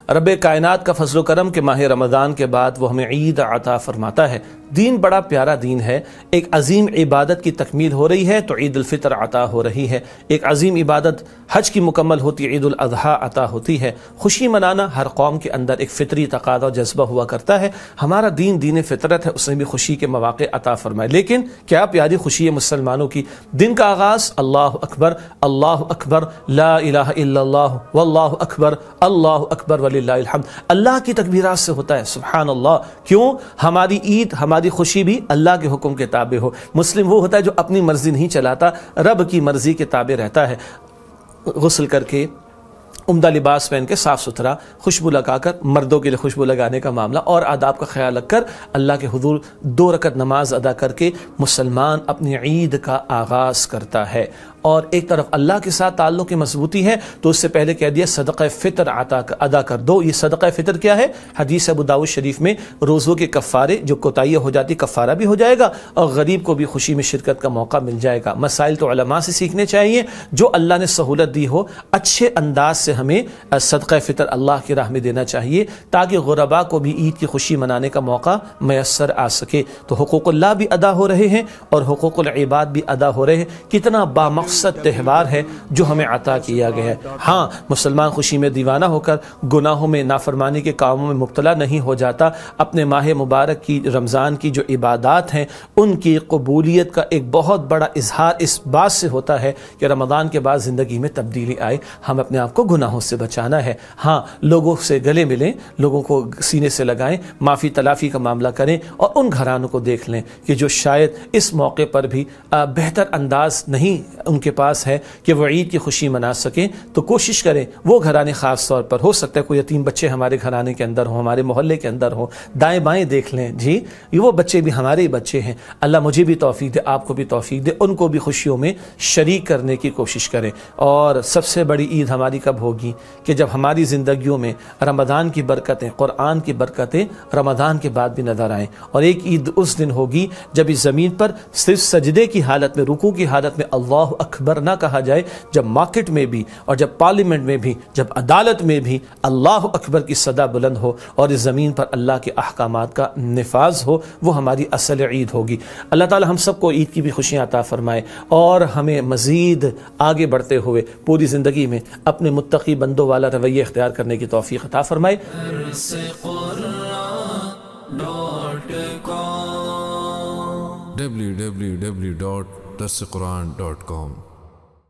رب کائنات کا فضل و کرم کہ ماہ رمضان کے بعد وہ ہمیں عید عطا فرماتا ہے۔ دین بڑا پیارا دین ہے، ایک عظیم عبادت کی تکمیل ہو رہی ہے تو عید الفطر عطا ہو رہی ہے، ایک عظیم عبادت حج کی مکمل ہوتی ہے، عید الاضحیٰ عطا ہوتی ہے۔ خوشی منانا ہر قوم کے اندر ایک فطری تقاضا و جذبہ ہوا کرتا ہے، ہمارا دین دین فطرت ہے، اس نے بھی خوشی کے مواقع عطا فرمائے۔ لیکن کیا پیاری خوشی ہے مسلمانوں کی، دن کا آغاز اللہ اکبر لا الہ الا اللہ واللہ اکبر وللہ الحمد، اللہ کی تکبیرات سے ہوتا ہے، سبحان اللہ۔ کیوں؟ ہماری عید، ہماری خوشی بھی اللہ کے حکم کے تابع ہو۔ مسلم وہ ہوتا ہے جو اپنی مرضی نہیں چلاتا، رب کی مرضی کے تابع رہتا ہے۔ غسل کر کے، عمدہ لباس پہن کے، صاف ستھرا خوشبو لگا کر، مردوں کے لیے خوشبو لگانے کا معاملہ اور آداب کا خیال رکھ کر اللہ کے حضور 2 رکعت نماز ادا کر کے مسلمان اپنی عید کا آغاز کرتا ہے۔ اور ایک طرف اللہ کے ساتھ تعلق کی مضبوطی ہے تو اس سے پہلے کہہ دیا صدقہ فطر ادا کر دو۔ یہ صدقہ فطر کیا ہے؟ حدیث ابو داؤد شریف میں روزوں کے کفارے، جو کوتاہیاں ہو جاتی کفارہ بھی ہو جائے گا اور غریب کو بھی خوشی میں شرکت کا موقع مل جائے گا۔ مسائل تو علماء سے سیکھنے چاہیے، جو اللہ نے سہولت دی ہو اچھے انداز سے ہمیں صدقہ فطر اللہ کی راہ میں دینا چاہیے تاکہ غرباء کو بھی عید کی خوشی منانے کا موقع میسر آ سکے۔ تو حقوق اللہ بھی ادا ہو رہے ہیں اور حقوق العباد بھی ادا ہو رہے ہیں۔ کتنا بامقصد تہوار ہے جو ہمیں عطا کیا گیا ہے۔ ہاں، مسلمان خوشی میں دیوانہ ہو کر گناہوں میں، نافرمانی کے کاموں میں مبتلا نہیں ہو جاتا، اپنے ماہ مبارک کی، رمضان کی جو عبادات ہیں ان کی قبولیت کا ایک بہت بڑا اظہار اس بات سے ہوتا ہے کہ رمضان کے بعد زندگی میں تبدیلی آئے، ہم اپنے آپ کو گناہوں سے بچانا ہے۔ ہاں، لوگوں سے گلے ملیں، لوگوں کو سینے سے لگائیں، معافی تلافی کا معاملہ کریں اور ان گھرانوں کو دیکھ لیں کہ جو شاید اس موقع پر بھی بہتر انداز نہیں ان کے پاس ہے کہ وہ عید کی خوشی منا سکیں، تو کوشش کریں وہ گھرانے، خاص طور پر ہو سکتا ہے کوئی یتیم بچے ہمارے گھرانے کے اندر ہوں، ہمارے محلے کے اندر ہوں، دائیں بائیں دیکھ لیں، جی وہ بچے بھی ہمارے ہی بچے ہیں، اللہ مجھے بھی توفیق دے، آپ کو بھی توفیق دے، ان کو بھی خوشیوں میں شریک کرنے کی کوشش کریں۔ اور سب سے بڑی عید ہماری کب ہوگی؟ کہ جب ہماری زندگیوں میں رمضان کی برکتیں، قرآن کی برکتیں رمضان کے بعد بھی نظر آئیں۔ اور ایک عید اس دن ہوگی جب اس زمین پر صرف سجدے کی حالت میں، رکوع کی حالت میں اللہ اکبر نہ کہا جائے، جب مارکیٹ میں بھی اور جب پارلیمنٹ میں بھی، جب عدالت میں بھی اللہ اکبر کی صدا بلند ہو اور اس زمین پر اللہ کے احکامات کا نفاذ ہو، وہ ہماری اصل عید ہوگی۔ اللہ تعالی ہم سب کو عید کی بھی خوشیاں عطا فرمائے اور ہمیں مزید آگے بڑھتے ہوئے پوری زندگی میں اپنے متقی بندوں والا رویہ اختیار کرنے کی توفیق عطا فرمائے۔ www.darsequran.com